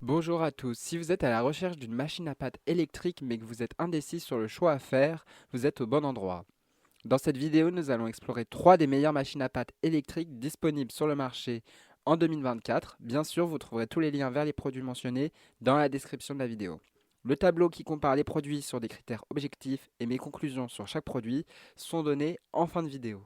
Bonjour à tous, si vous êtes à la recherche d'une machine à pâte électrique mais que vous êtes indécis sur le choix à faire, vous êtes au bon endroit. Dans cette vidéo, nous allons explorer 3 des meilleures machines à pâte électriques disponibles sur le marché en 2024. Bien sûr, vous trouverez tous les liens vers les produits mentionnés dans la description de la vidéo. Le tableau qui compare les produits sur des critères objectifs et mes conclusions sur chaque produit sont donnés en fin de vidéo.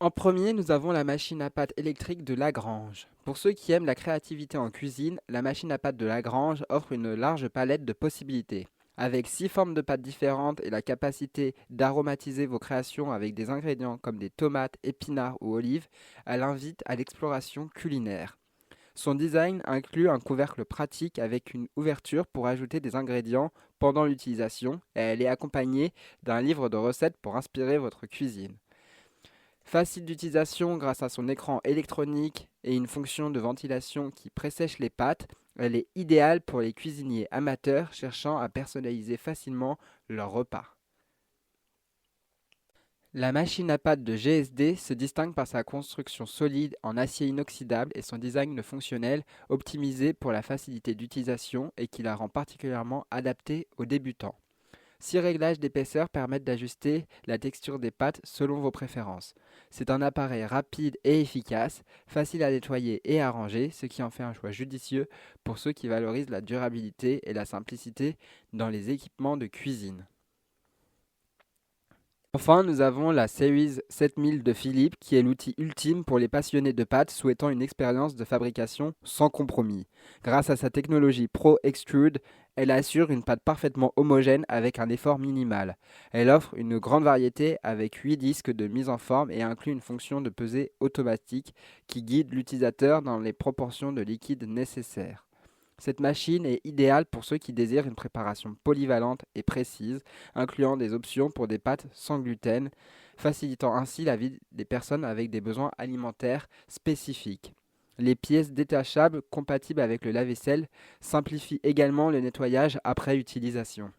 En premier, nous avons la machine à pâte électrique de Lagrange. Pour ceux qui aiment la créativité en cuisine, la machine à pâte de Lagrange offre une large palette de possibilités. Avec 6 formes de pâtes différentes et la capacité d'aromatiser vos créations avec des ingrédients comme des tomates, épinards ou olives, elle invite à l'exploration culinaire. Son design inclut un couvercle pratique avec une ouverture pour ajouter des ingrédients pendant l'utilisation et elle est accompagnée d'un livre de recettes pour inspirer votre cuisine. Facile d'utilisation grâce à son écran électronique et une fonction de ventilation qui pressèche les pâtes, elle est idéale pour les cuisiniers amateurs cherchant à personnaliser facilement leur repas. La machine à pâte de GSD se distingue par sa construction solide en acier inoxydable et son design fonctionnel optimisé pour la facilité d'utilisation et qui la rend particulièrement adaptée aux débutants. 6 réglages d'épaisseur permettent d'ajuster la texture des pâtes selon vos préférences. C'est un appareil rapide et efficace, facile à nettoyer et à ranger, ce qui en fait un choix judicieux pour ceux qui valorisent la durabilité et la simplicité dans les équipements de cuisine. Enfin, nous avons la Series 7000 de Philips, qui est l'outil ultime pour les passionnés de pâtes souhaitant une expérience de fabrication sans compromis. Grâce à sa technologie Pro Extrude, elle assure une pâte parfaitement homogène avec un effort minimal. Elle offre une grande variété avec 8 disques de mise en forme et inclut une fonction de pesée automatique qui guide l'utilisateur dans les proportions de liquide nécessaires. Cette machine est idéale pour ceux qui désirent une préparation polyvalente et précise, incluant des options pour des pâtes sans gluten, facilitant ainsi la vie des personnes avec des besoins alimentaires spécifiques. Les pièces détachables compatibles avec le lave-vaisselle simplifient également le nettoyage après utilisation.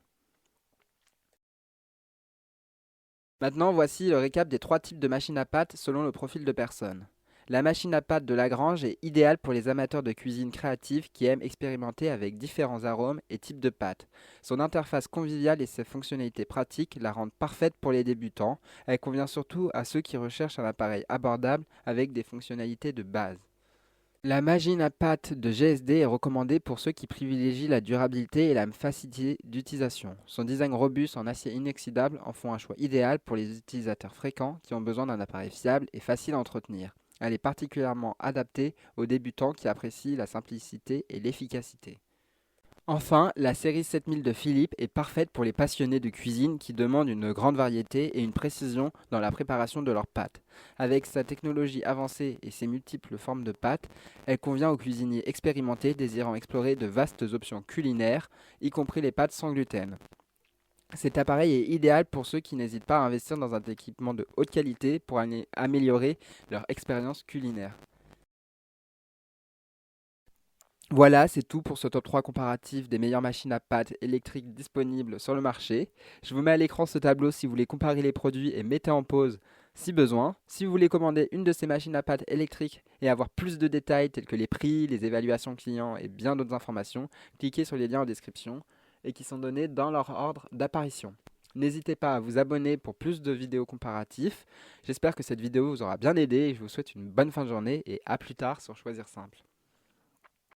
Maintenant, voici le récap des 3 types de machines à pâte selon le profil de personne. La machine à pâte de Lagrange est idéale pour les amateurs de cuisine créative qui aiment expérimenter avec différents arômes et types de pâtes. Son interface conviviale et ses fonctionnalités pratiques la rendent parfaite pour les débutants. Elle convient surtout à ceux qui recherchent un appareil abordable avec des fonctionnalités de base. La machine à pâte de GSD est recommandée pour ceux qui privilégient la durabilité et la facilité d'utilisation. Son design robuste en acier inoxydable en font un choix idéal pour les utilisateurs fréquents qui ont besoin d'un appareil fiable et facile à entretenir. Elle est particulièrement adaptée aux débutants qui apprécient la simplicité et l'efficacité. Enfin, la série 7000 de Philips est parfaite pour les passionnés de cuisine qui demandent une grande variété et une précision dans la préparation de leurs pâtes. Avec sa technologie avancée et ses multiples formes de pâtes, elle convient aux cuisiniers expérimentés désirant explorer de vastes options culinaires, y compris les pâtes sans gluten. Cet appareil est idéal pour ceux qui n'hésitent pas à investir dans un équipement de haute qualité pour améliorer leur expérience culinaire. Voilà, c'est tout pour ce top 3 comparatif des meilleures machines à pâte électriques disponibles sur le marché. Je vous mets à l'écran ce tableau si vous voulez comparer les produits et mettez en pause si besoin. Si vous voulez commander une de ces machines à pâte électriques et avoir plus de détails tels que les prix, les évaluations clients et bien d'autres informations, cliquez sur les liens en description et qui sont donnés dans leur ordre d'apparition. N'hésitez pas à vous abonner pour plus de vidéos comparatifs. J'espère que cette vidéo vous aura bien aidé et je vous souhaite une bonne fin de journée et à plus tard sur Choisir Simple.